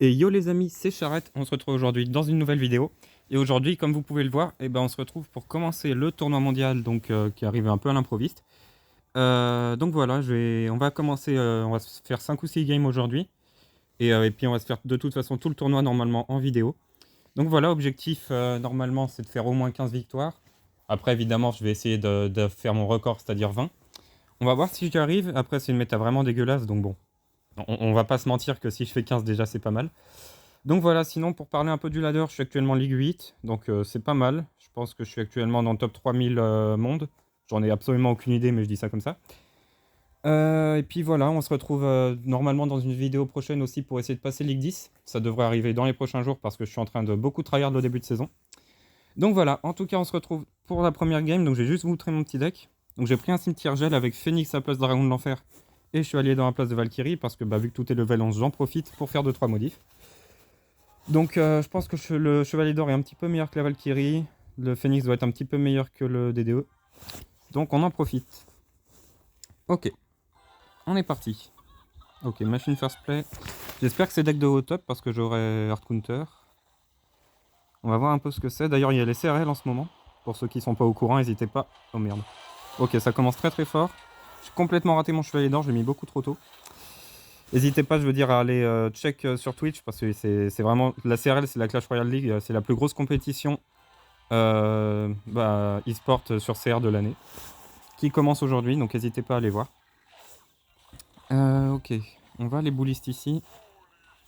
Et yo les amis, c'est Charrette, on se retrouve aujourd'hui dans une nouvelle vidéo. Et aujourd'hui, comme vous pouvez le voir, on se retrouve pour commencer le tournoi mondial qui arrive un peu à l'improviste. Donc voilà, on va commencer, on va se faire 5 ou 6 games aujourd'hui. Et puis on va se faire de toute façon tout le tournoi normalement en vidéo. Donc voilà, objectif normalement c'est de faire au moins 15 victoires. Après évidemment je vais essayer de faire mon record, c'est-à-dire 20. On va voir si j'y arrive, après c'est une méta vraiment dégueulasse, donc bon. On va pas se mentir que si je fais 15 déjà c'est pas mal. Donc voilà, sinon pour parler un peu du ladder, je suis actuellement Ligue 8, donc c'est pas mal. Je pense que je suis actuellement dans le top 3000 monde. J'en ai absolument aucune idée, mais je dis ça comme ça. Et puis voilà, on se retrouve normalement dans une vidéo prochaine aussi pour essayer de passer Ligue 10. Ça devrait arriver dans les prochains jours parce que je suis en train de beaucoup tryhard au début de saison. Donc voilà, en tout cas on se retrouve pour la première game, donc je vais juste vous montrer mon petit deck. Donc j'ai pris un cimetière gel avec Phoenix à la place de Dragon de l'Enfer et Chevalier dans la place de Valkyrie parce que vu que tout est level 11, j'en profite pour faire 2-3 modifs. Donc je pense que le Chevalier d'Or est un petit peu meilleur que la Valkyrie. Le Phoenix doit être un petit peu meilleur que le DDE. Donc on en profite. Ok, on est parti. Ok, machine first play. J'espère que c'est deck de haut top parce que j'aurai hard counter. On va voir un peu ce que c'est. D'ailleurs il y a les CRL en ce moment. Pour ceux qui sont pas au courant, n'hésitez pas. Oh merde. Ok, ça commence très très fort. J'ai complètement raté mon Chevalier d'Or, je l'ai mis beaucoup trop tôt. N'hésitez pas, je veux dire, à aller check sur Twitch parce que c'est vraiment... La CRL, c'est la Clash Royale League, c'est la plus grosse compétition e-sport sur CR de l'année qui commence aujourd'hui, donc n'hésitez pas à aller voir. Ok, on va les bullistes ici.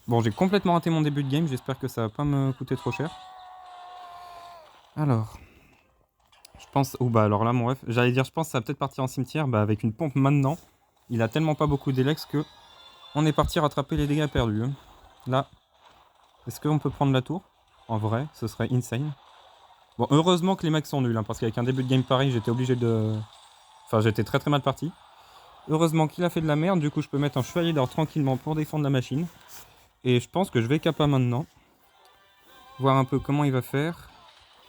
Bon, j'ai complètement raté mon début de game, j'espère que ça va pas me coûter trop cher. Alors, je pense... Oh bah alors là, mon ref, j'allais dire, je pense que ça va peut-être partir en cimetière, avec une pompe maintenant. Il a tellement pas beaucoup d'élex que on est parti rattraper les dégâts perdus. Là, est-ce qu'on peut prendre la tour? En vrai, ce serait insane. Bon, heureusement que les mecs sont nuls, parce qu'avec un début de game pareil, j'étais obligé de... Enfin, j'étais très très mal parti. Heureusement qu'il a fait de la merde, du coup je peux mettre un Chevalier d'Or tranquillement pour défendre la machine. Et je pense que je vais Kappa maintenant. Voir un peu comment il va faire.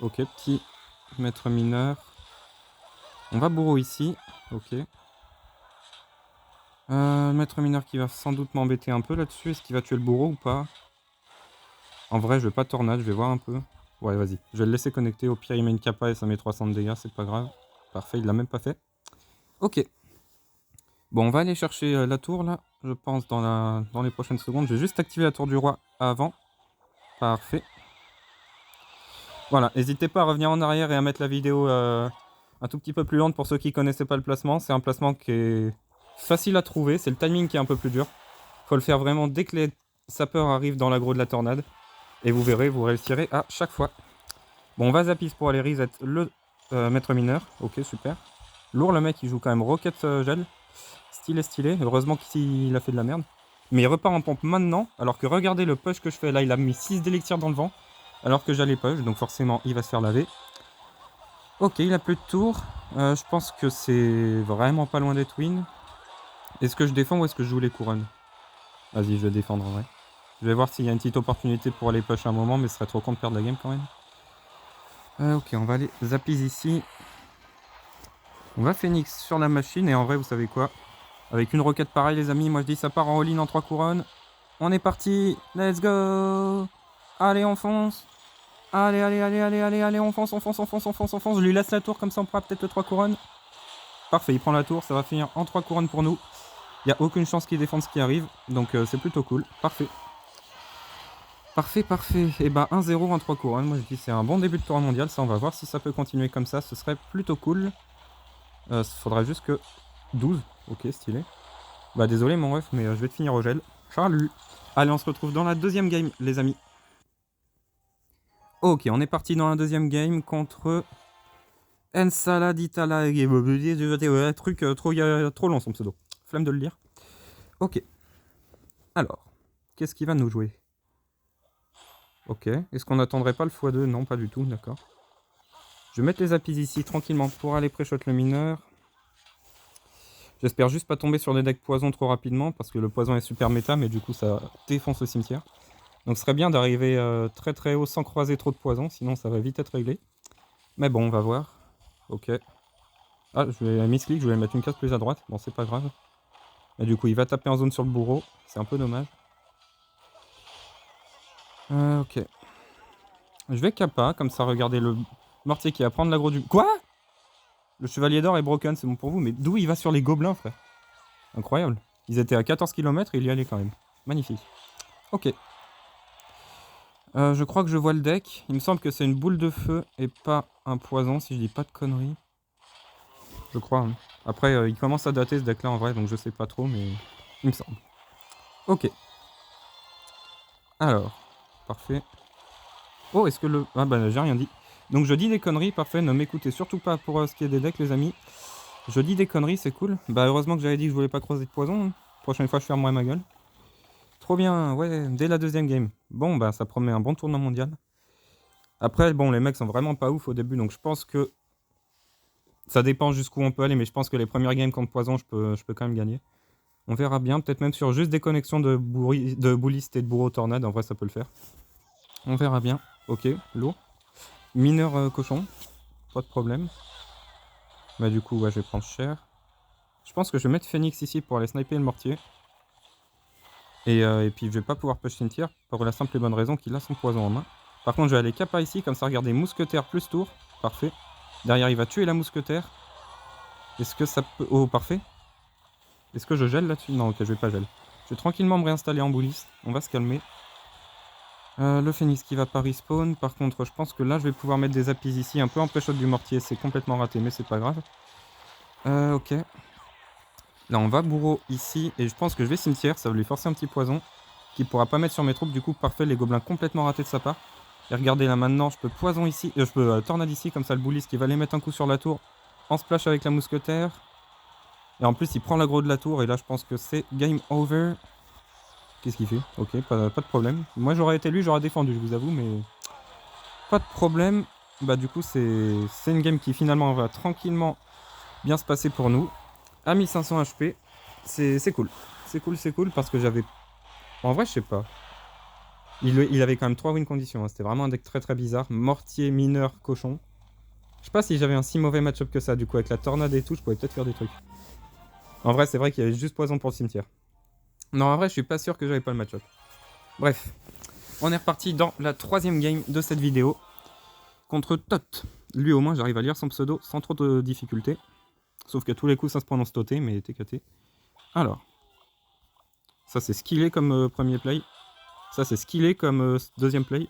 Ok, petit maître mineur. On va bourreau ici. Ok. Maître mineur qui va sans doute m'embêter un peu là-dessus. Est-ce qu'il va tuer le bourreau ou pas? En vrai, je vais pas tornade, je vais voir un peu. Ouais, vas-y. Je vais le laisser connecter. Au pire, il met une Kappa et ça met 300 de dégâts, c'est pas grave. Parfait, il l'a même pas fait. Ok. Bon, on va aller chercher la tour là, je pense, dans les prochaines secondes. Je vais juste activer la tour du roi avant. Parfait. Voilà, n'hésitez pas à revenir en arrière et à mettre la vidéo un tout petit peu plus lente pour ceux qui ne connaissaient pas le placement. C'est un placement qui est facile à trouver, c'est le timing qui est un peu plus dur. Faut le faire vraiment dès que les sapeurs arrivent dans l'aggro de la tornade. Et vous verrez, vous réussirez à chaque fois. Bon, on va zapis pour aller reset le maître mineur. Ok, super. Lourd, le mec, il joue quand même rocket gel. Stylé, stylé. Heureusement qu'il a fait de la merde. Mais il repart en pompe maintenant. Alors que regardez le push que je fais. Là, il a mis 6 d'élixir dans le vent. Alors que j'allais push. Donc forcément, il va se faire laver. Ok, il a plus de tours. Je pense que c'est vraiment pas loin d'être win. Est-ce que je défends ou est-ce que je joue les couronnes? Vas-y, je vais défendre en vrai. Je vais voir s'il y a une petite opportunité pour aller push un moment. Mais ce serait trop con de perdre la game quand même. Ok, on va aller zapis ici. On va Phoenix sur la machine. Et en vrai, vous savez quoi? Avec une roquette pareille, les amis, moi je dis ça part en all-in en 3 couronnes. On est parti, let's go. Allez, on fonce. Allez, allez, allez, allez, allez, allez, on fonce, on fonce, on fonce, on fonce, on fonce. Je lui laisse la tour, comme ça on pourra peut-être le 3 couronnes. Parfait, il prend la tour, ça va finir en 3 couronnes pour nous. Il n'y a aucune chance qu'il défende ce qui arrive, donc c'est plutôt cool. Parfait. Parfait, parfait. Et 1-0 en 3 couronnes. Moi je dis c'est un bon début de tournoi mondial, ça on va voir si ça peut continuer comme ça, ce serait plutôt cool. Faudrait juste que 12, ok, stylé. Désolé mon ref, mais je vais te finir au gel. Salut. Allez, on se retrouve dans la deuxième game, les amis. Ok, on est parti dans la deuxième game contre Ensaladitala. Truc trop long son pseudo. Flemme de le lire. Ok. Alors, qu'est-ce qu'il va nous jouer? Ok. Est-ce qu'on n'attendrait pas le x2? Non, pas du tout, d'accord. Je vais mettre les apis ici tranquillement pour aller pré-shot le mineur. J'espère juste pas tomber sur des decks poison trop rapidement parce que le poison est super méta, mais du coup ça défonce le cimetière. Donc ce serait bien d'arriver très très haut sans croiser trop de poison, sinon ça va vite être réglé. Mais bon, on va voir. Ok. Ah, je vais misclick, je voulais mettre une case plus à droite. Bon, c'est pas grave. Et du coup, il va taper en zone sur le bourreau. C'est un peu dommage. Ok. Je vais kappa, comme ça, regardez le mortier qui va prendre l'aggro du... Quoi? Le chevalier d'or est broken, c'est bon pour vous, mais d'où il va sur les gobelins, frère? Incroyable. Ils étaient à 14 km et il y allait quand même. Magnifique. Ok. Je crois que je vois le deck. Il me semble que c'est une boule de feu et pas un poison, si je dis pas de conneries. Je crois. Hein. Après, il commence à dater ce deck-là en vrai, donc je sais pas trop, mais il me semble. Ok. Alors, parfait. Oh, est-ce que le... Ah bah j'ai rien dit. Donc je dis des conneries, parfait. Ne m'écoutez surtout pas pour ce qui est des decks, les amis. Je dis des conneries, c'est cool. Bah heureusement que j'avais dit que je voulais pas croiser de poison. Hein. Prochaine fois, je fermerai ma gueule. Trop bien, ouais, dès la deuxième game. Bon, bah ça promet un bon tournoi mondial. Après, bon, les mecs sont vraiment pas ouf au début, donc je pense que ça dépend jusqu'où on peut aller, mais je pense que les premières games contre poison, je peux quand même gagner. On verra bien, peut-être même sur juste des connexions de bouliste et de bourreau tornade, en vrai ça peut le faire. On verra bien. Ok, lourd. Mineur cochon, pas de problème. Bah du coup, ouais, je vais prendre cher. Je pense que je vais mettre Phoenix ici pour aller sniper le mortier. Et puis je vais pas pouvoir push cimetière pour la simple et bonne raison qu'il a son poison en main. Par contre, je vais aller kappa ici, comme ça, regardez, mousquetaire plus tour. Parfait. Derrière, il va tuer la mousquetaire. Est-ce que ça peut... Oh, parfait. Est-ce que je gèle là-dessus? Non, ok, je vais pas gel. Je vais tranquillement me réinstaller en bouliste. On va se calmer. Le phénix qui va pas respawn. Par contre, je pense que là, je vais pouvoir mettre des appuis ici. Un peu en pré-shot du mortier. C'est complètement raté, mais c'est pas grave. Ok. Là, on va bourreau ici. Et je pense que je vais cimetière. Ça va lui forcer un petit poison. Qui pourra pas mettre sur mes troupes. Du coup, parfait. Les gobelins complètement ratés de sa part. Et regardez là maintenant, je peux poison ici. Je peux tornade ici. Comme ça, le bouliste qui va aller mettre un coup sur la tour. En splash avec la mousquetaire. Et en plus, il prend l'aggro de la tour. Et là, je pense que c'est game over. Qu'est-ce qu'il fait? Ok, pas de problème. Moi, j'aurais été lui, j'aurais défendu, je vous avoue, mais... Pas de problème. Bah, du coup, c'est une game qui, finalement, va tranquillement bien se passer pour nous. À 1500 HP. C'est cool. C'est cool, parce que j'avais... En vrai, je sais pas. Il avait quand même 3 win conditions. Hein. C'était vraiment un deck très très bizarre. Mortier, mineur, cochon. Je sais pas si j'avais un si mauvais match-up que ça. Du coup, avec la tornade et tout, je pouvais peut-être faire des trucs. En vrai, c'est vrai qu'il y avait juste poison pour le cimetière. Non, en vrai, je suis pas sûr que j'avais pas le match-up. Bref. On est reparti dans la troisième game de cette vidéo. Contre Tot. Lui, au moins, j'arrive à lire son pseudo sans trop de difficultés. Sauf que tous les coups, ça se prononce Toté, mais TKT. Alors. Ça, c'est skillé comme premier play. Ça, c'est skillé comme deuxième play.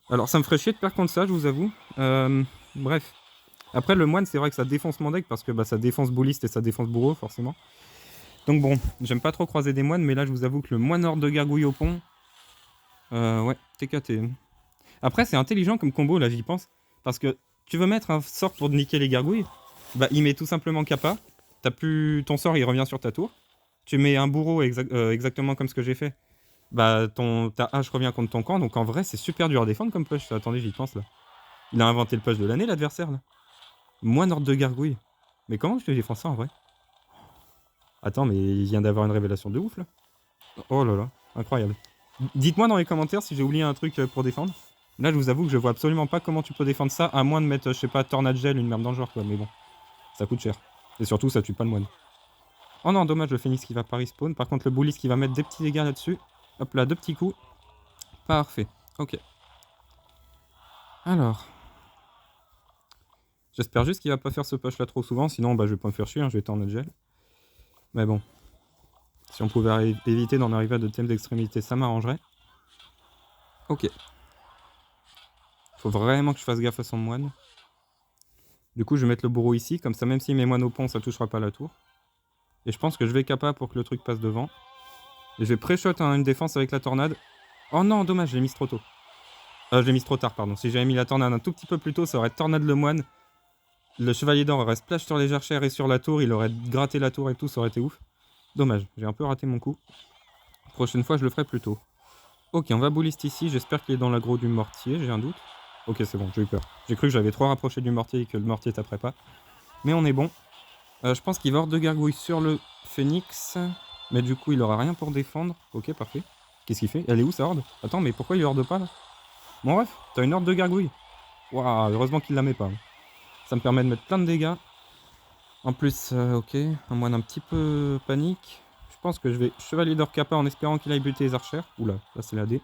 Alors, ça me ferait chier de perdre contre ça, je vous avoue. Bref. Après, le moine, c'est vrai que ça défonce mon deck parce que bah, ça défonce bouliste et ça défonce bourreau, forcément. Donc bon, j'aime pas trop croiser des moines, mais là, je vous avoue que le moine hors de gargouille au pont... ouais, TKT. Après, c'est intelligent comme combo, là, j'y pense. Parce que tu veux mettre un sort pour niquer les gargouilles, bah, il met tout simplement kappa. T'as plus... Ton sort, il revient sur ta tour. Tu mets un bourreau exactement comme ce que j'ai fait. Bah, ta hache revient contre ton camp. Donc en vrai, c'est super dur à défendre comme push. Attendez, j'y pense, là. Il a inventé le push de l'année, l'adversaire, là. Moine horde de gargouille. Mais comment je te défends ça, en vrai? Attends, mais il vient d'avoir une révélation de ouf, là. Oh là là, incroyable. Dites-moi dans les commentaires si j'ai oublié un truc pour défendre. Là, je vous avoue que je vois absolument pas comment tu peux défendre ça, à moins de mettre, je sais pas, Tornade Gel, une merde dans le genre, quoi. Mais bon, ça coûte cher. Et surtout, ça tue pas le moine. Oh non, dommage, le phénix qui va pas respawn. Par contre, le bullis qui va mettre des petits dégâts là-dessus. Hop là, 2 petits coups. Parfait. Ok. Alors. J'espère juste qu'il va pas faire ce push là trop souvent, sinon bah, je vais pas me faire chier, hein, je vais Tornade Gel. Mais bon. Si on pouvait éviter d'en arriver à de thèmes d'extrémité, ça m'arrangerait. Ok. Faut vraiment que je fasse gaffe à son moine. Du coup, je vais mettre le bourreau ici, comme ça, même s'il met moine au pont, ça touchera pas la tour. Et je pense que je vais kappa pour que le truc passe devant. Et je vais pré-shot une défense avec la tornade. Oh non, dommage, j'ai mis trop tôt. Je l'ai mis trop tard, pardon. Si j'avais mis la tornade un tout petit peu plus tôt, ça aurait tornade le moine. Le chevalier d'or aurait splash sur les archères et sur la tour. Il aurait gratté la tour et tout, ça aurait été ouf. Dommage, j'ai un peu raté mon coup. Prochaine fois, je le ferai plus tôt. Ok, on va bouliste ici. J'espère qu'il est dans l'aggro du mortier, j'ai un doute. Ok, c'est bon, j'ai eu peur. J'ai cru que j'avais trop rapproché du mortier et que le mortier taperait pas. Mais on est bon. Je pense qu'il va hors de gargouille sur le phénix. Mais du coup, il aura rien pour défendre. Ok, parfait. Qu'est-ce qu'il fait? Elle est où sa horde? Attends, mais pourquoi il horde pas là? Bon, bref, t'as une horde de gargouille. Waouh, heureusement qu'il la met pas. Hein. Ça me permet de mettre plein de dégâts. En plus, ok, un moine un petit peu panique. Je pense que je vais chevalier d'or kappa en espérant qu'il aille buter les archères. Oula, là c'est la D.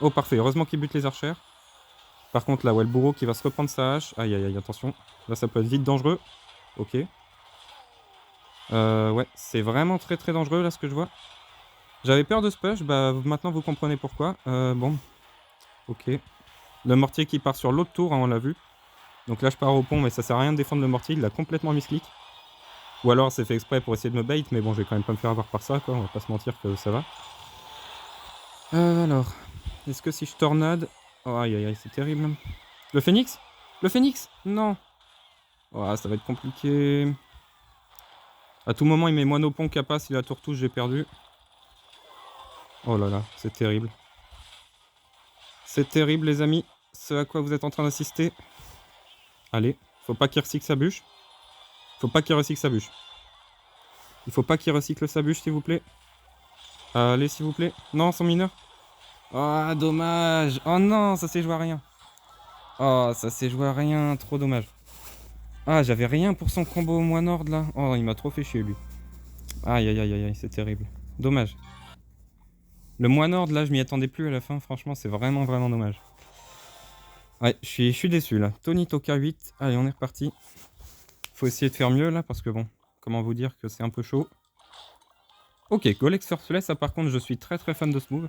Oh, parfait. Heureusement qu'il bute les archères. Par contre, là, ouais, le bourreau qui va se reprendre sa hache. Aïe, aïe, aïe, attention. Là, ça peut être vite dangereux. Ok. Ouais, c'est vraiment très très dangereux, là, ce que je vois. J'avais peur de ce push. Bah, maintenant, vous comprenez pourquoi. Bon. Ok. Le mortier qui part sur l'autre tour, hein, on l'a vu. Donc là, je pars au pont, mais ça sert à rien de défendre le mortier. Il l'a complètement misclick. Ou alors, c'est fait exprès pour essayer de me bait. Mais bon, je vais quand même pas me faire avoir par ça, quoi. On va pas se mentir que ça va. Alors. Est-ce que si je tornade... Oh, aïe, aïe, aïe, c'est terrible. Le phénix? Le phénix? Non. Oh, ça va être compliqué. À tout moment, il met moine au pont, capa. Si la tour touche, j'ai perdu. Oh là là, c'est terrible. C'est terrible, les amis. Ce à quoi vous êtes en train d'assister. Allez, faut pas qu'il recycle sa bûche. Faut pas qu'il recycle sa bûche. Il faut pas qu'il recycle sa bûche, s'il vous plaît. Allez, s'il vous plaît. Non, son mineur. Oh, dommage. Oh non, ça s'est joué à rien. Oh, ça s'est joué à rien. Trop dommage. Ah, j'avais rien pour son combo au moine ordre, là. Oh, il m'a trop fait chier, lui. Aïe, aïe, aïe, aïe, c'est terrible. Dommage. Le moine ordre, là, je m'y attendais plus à la fin. Franchement, c'est vraiment, vraiment dommage. Ouais, je suis déçu, là. Tony Toka 8. Allez, on est reparti. Faut essayer de faire mieux, là, parce que bon, comment vous dire que c'est un peu chaud. Ok, Golex First, ça par contre, je suis très très fan de ce move.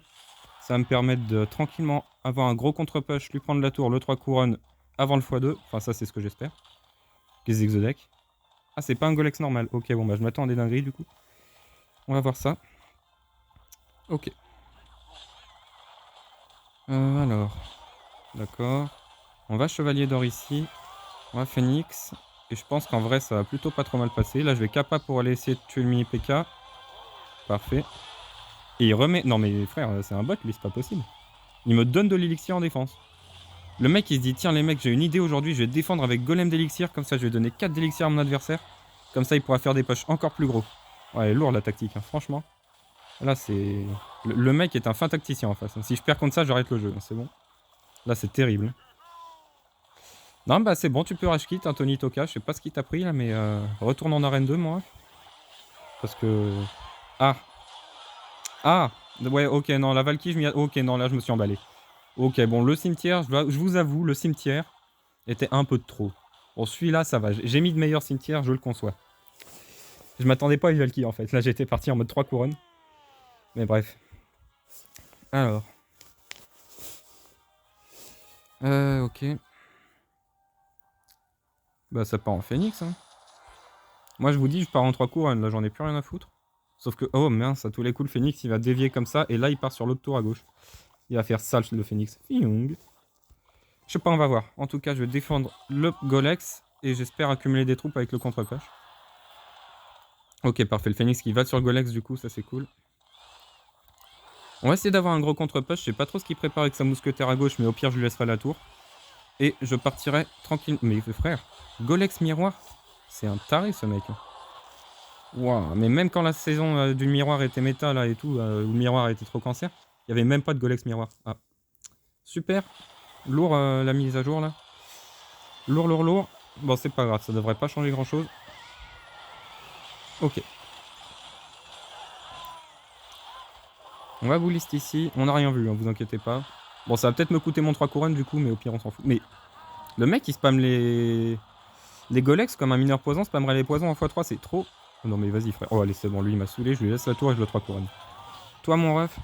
Ça va me permettre de tranquillement avoir un gros contre-push, lui prendre la tour, le 3 couronnes avant le x2. Enfin, ça, c'est ce que j'espère. Qu'est-ce que the deck? Ah, c'est pas un Golex normal. Ok, bon, bah, je m'attends à des dingueries, du coup. On va voir ça. Ok. Alors. D'accord. On va Chevalier d'Or ici. On va Phoenix. Et je pense qu'en vrai, ça va plutôt pas trop mal passer. Là, je vais Kappa pour aller essayer de tuer le mini PK. Parfait. Et il remet... Non mais frère, c'est un bot, lui, c'est pas possible. Il me donne de l'élixir en défense. Le mec, il se dit, tiens les mecs, j'ai une idée aujourd'hui, je vais défendre avec golem d'élixir. Comme ça, je vais donner 4 d'élixir à mon adversaire. Comme ça, il pourra faire des pushs encore plus gros. Ouais, lourd la tactique, hein, franchement. Là, c'est... Le mec est un fin tacticien en face. Si je perds contre ça, j'arrête le jeu, c'est bon. Là, c'est terrible. Non, bah c'est bon, tu peux rage quit, hein, Tony Toka. Je sais pas ce qui t'a pris là, mais retourne en arène 2, moi. Parce que... Ah. Ah. Ouais, ok, non, la Valkyrie, je m'y... Ok, non, là, je me suis emballé. Ok, bon, le cimetière, je vous avoue, le cimetière était un peu de trop. Bon, celui-là, ça va. J'ai mis de meilleurs cimetières, je le conçois. Je m'attendais pas à une Valkyrie, en fait. Là, j'étais parti en mode 3 couronnes. Mais bref. Alors. Ok. Bah, ça part en phénix, hein. Moi, je vous dis, je pars en 3 couronnes. Là, j'en ai plus rien à foutre. Sauf que, oh mince, à tous les coups, le phénix, il va dévier comme ça. Et là, il part sur l'autre tour à gauche. Il va faire ça, le phénix. Fiung. Je sais pas, on va voir. En tout cas, je vais défendre le Golex. Et j'espère accumuler des troupes avec le contre-push. Ok, parfait. Le phénix qui va sur le Golex, du coup, ça c'est cool. On va essayer d'avoir un gros contre-push. Je sais pas trop ce qu'il prépare avec sa mousquetaire à gauche. Mais au pire, je lui laisserai la tour. Et je partirai tranquille. Mais frère, Golex miroir, c'est un taré ce mec. Waouh, mais même quand la saison du miroir était méta là et tout, où le miroir était trop cancer, il n'y avait même pas de Golex miroir. Ah, super. Lourd la mise à jour là. Lourd, lourd, lourd. Bon, c'est pas grave, ça devrait pas changer grand chose. Ok. On va vous liste ici. On n'a rien vu, hein, vous inquiétez pas. Bon, ça va peut-être me coûter mon 3 couronnes du coup, mais au pire, on s'en fout. Mais le mec, il spamme les Golex comme un mineur poison, spammerait les poisons en x3, c'est trop. Oh, non, mais vas-y, frère. Oh, allez, c'est bon, lui, il m'a saoulé. Je lui laisse la tour et je le 3 couronnes. Toi, mon ref,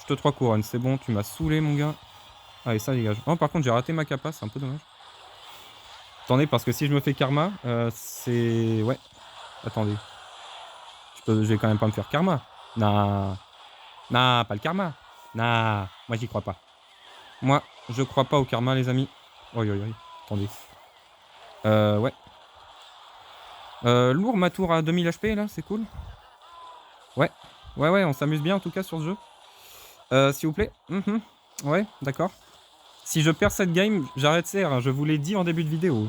je te 3 couronnes. C'est bon, tu m'as saoulé, mon gars. Allez, ça dégage. Oh, par contre, j'ai raté ma capa, c'est un peu dommage. Attendez, parce que si je me fais karma, c'est... Ouais. Attendez. Je vais quand même pas me faire karma. Nah. Nah, pas le karma. Nah. Moi, j'y crois pas. Moi, je crois pas au karma, les amis. Oi, oi, oi. Attendez. Ouais. Lourd, ma tour à 2000 HP, là, c'est cool. Ouais. Ouais, ouais, on s'amuse bien, en tout cas, sur ce jeu. S'il vous plaît. Ouais, d'accord. Si je perds cette game, j'arrête CR, hein, je vous l'ai dit en début de vidéo.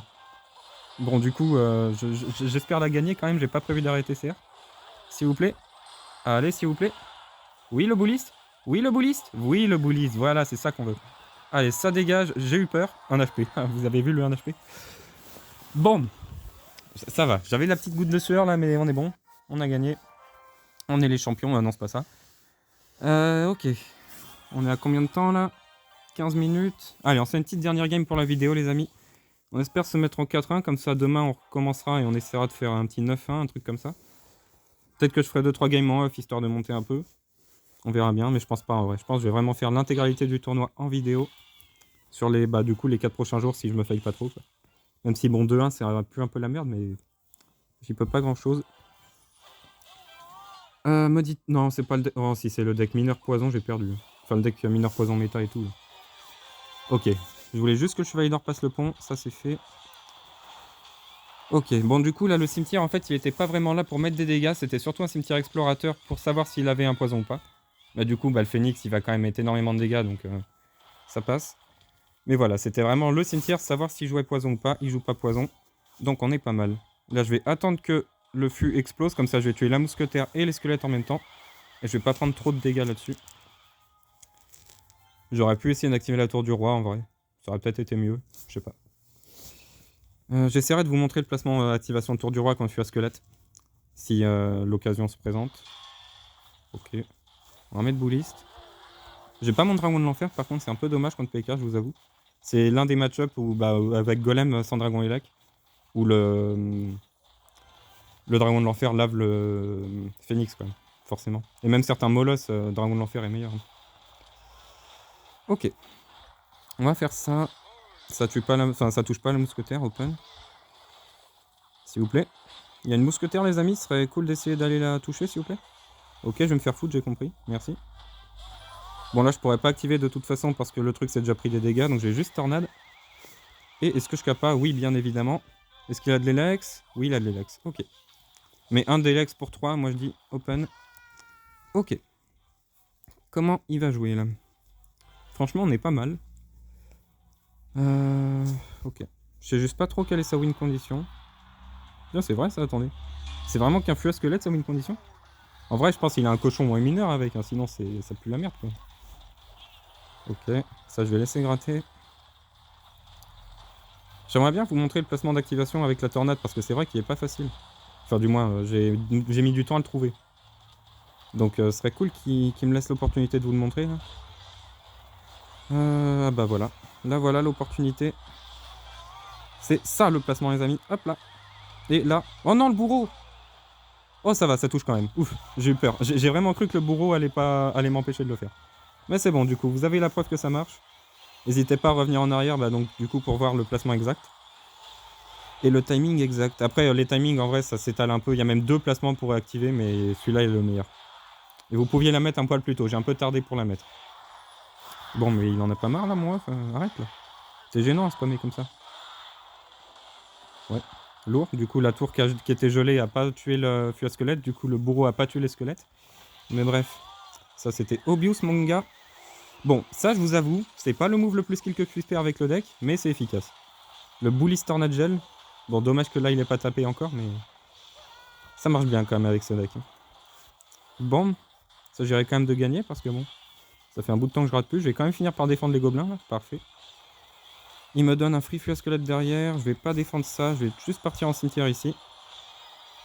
Bon, du coup, j'espère la gagner quand même, j'ai pas prévu d'arrêter CR. S'il vous plaît. Allez, s'il vous plaît. Oui, le bouliste. Oui, le bouliste. Oui, le bouliste. Voilà, c'est ça qu'on veut. Allez, ça dégage. J'ai eu peur. 1 HP. Vous avez vu le 1 HP? Bon. Ça va. J'avais la petite goutte de sueur là, mais on est bon. On a gagné. On est les champions. Non, c'est pas ça. Ok. On est à combien de temps là? 15 minutes. Allez, on fait une petite dernière game pour la vidéo, les amis. On espère se mettre en 4-1, comme ça demain on recommencera et on essaiera de faire un petit 9-1, un truc comme ça. Peut-être que je ferai 2-3 games en off, histoire de monter un peu. On verra bien, mais je pense pas en vrai. Je pense que je vais vraiment faire l'intégralité du tournoi en vidéo. Sur les, du coup, les 4 prochains jours, si je me faille pas trop, quoi. Même si, bon, 2-1, c'est plus un peu la merde, mais j'y peux pas grand-chose. Me dites... Non, c'est pas le deck... Oh, si, c'est le deck mineur poison, j'ai perdu. Enfin, le deck mineur poison méta et tout. Ok. Je voulais juste que le chevalier d'or passe le pont. Ça, c'est fait. Ok. Bon, du coup, là, le cimetière, en fait, il était pas vraiment là pour mettre des dégâts. C'était surtout un cimetière explorateur pour savoir s'il avait un poison ou pas. Du coup, le phénix, il va quand même mettre énormément de dégâts, donc ça passe. Mais voilà, c'était vraiment le cimetière, savoir s'il jouait poison ou pas. Il joue pas poison, donc on est pas mal. Là, je vais attendre que le fût explose, comme ça je vais tuer la mousquetaire et les squelettes en même temps. Et je vais pas prendre trop de dégâts là-dessus. J'aurais pu essayer d'activer la tour du roi en vrai. Ça aurait peut-être été mieux, je sais pas. J'essaierai de vous montrer le placement activation tour du roi quand je suis à squelette. Si l'occasion se présente. Ok. On va mettre bouliste. J'ai pas mon dragon de l'enfer, par contre c'est un peu dommage contre PK, je vous avoue. C'est l'un des match-ups où, avec golem sans dragon et lac, où le dragon de l'enfer lave le phénix, quoi, forcément. Et même certains molosses, dragon de l'enfer est meilleur. Ok. On va faire ça. Ça tue pas la... Enfin, ça touche pas la mousquetaire, open. S'il vous plaît. Il y a une mousquetaire, les amis, ce serait cool d'essayer d'aller la toucher, s'il vous plaît. Ok, je vais me faire foutre, j'ai compris, merci. Bon, là, je pourrais pas activer de toute façon parce que le truc s'est déjà pris des dégâts, donc j'ai juste tornade. Et est-ce que je capa? Oui, bien évidemment. Est-ce qu'il a de l'Elex? Oui, il a de l'Elex. Ok. Mais un d'Elex pour 3, moi je dis open. Ok. Comment il va jouer là? Franchement, on est pas mal. Ok. Je sais juste pas trop quelle est sa win condition. Bien, c'est vrai ça, attendez. C'est vraiment qu'un fût à squelette sa win condition? En vrai, je pense qu'il a un cochon moins mineur avec, hein, sinon ça pue la merde quoi. Ok, ça je vais laisser gratter. J'aimerais bien vous montrer le placement d'activation avec la tornade parce que c'est vrai qu'il est pas facile. Enfin, du moins, j'ai mis du temps à le trouver. Donc, ce serait cool qu'il me laisse l'opportunité de vous le montrer. Là. Bah voilà. Là, voilà l'opportunité. C'est ça le placement, les amis. Hop là. Et là. Oh non, le bourreau! Oh, ça va, ça touche quand même. Ouf, j'ai eu peur. J'ai vraiment cru que le bourreau allait m'empêcher de le faire. Mais c'est bon, du coup, vous avez la preuve que ça marche. N'hésitez pas à revenir en arrière, donc du coup, pour voir le placement exact. Et le timing exact. Après, les timings, en vrai, ça s'étale un peu. Il y a même 2 placements pour réactiver, mais celui-là est le meilleur. Et vous pouviez la mettre un poil plus tôt. J'ai un peu tardé pour la mettre. Bon, mais il en a pas marre, là, moi. Enfin, arrête, là. C'est gênant à spammer comme ça. Ouais. Lourd. Du coup, la tour qui était gelée a pas tué le fût à squelette. Du coup, le bourreau a pas tué les squelettes. Mais bref. Ça, c'était obvious, mon gars. Bon, ça, je vous avoue, c'est pas le move le plus skill que je puisse faire avec le deck, mais c'est efficace. Le Bully Tornade Gel. Bon, dommage que là, il est pas tapé encore, mais... ça marche bien, quand même, avec ce deck. Bon. Ça, j'irai quand même de gagner, parce que bon... ça fait un bout de temps que je rate plus. Je vais quand même finir par défendre les gobelins, là. Parfait. Il me donne un free fût à squelette derrière. Je vais pas défendre ça. Je vais juste partir en cimetière ici.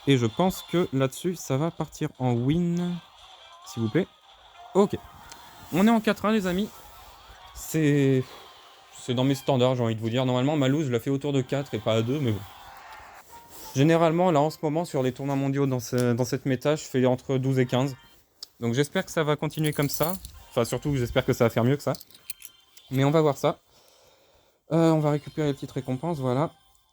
Et je pense que là-dessus, ça va partir en win. S'il vous plaît. Ok. On est en 4-1, les amis. C'est dans mes standards, j'ai envie de vous dire. Normalement, ma loose, je la fais autour de 4 et pas à 2, mais bon. Généralement, là, en ce moment, sur les tournois mondiaux dans cette méta, je fais entre 12 et 15. Donc j'espère que ça va continuer comme ça. Enfin, surtout, j'espère que ça va faire mieux que ça. Mais on va voir ça. On va récupérer les petites récompenses, voilà.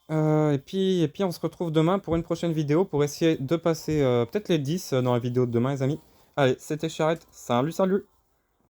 Et puis, on se retrouve demain pour une prochaine vidéo pour essayer de passer peut-être les 10 dans la vidéo de demain, les amis. Allez, c'était Charrette. Salut, salut!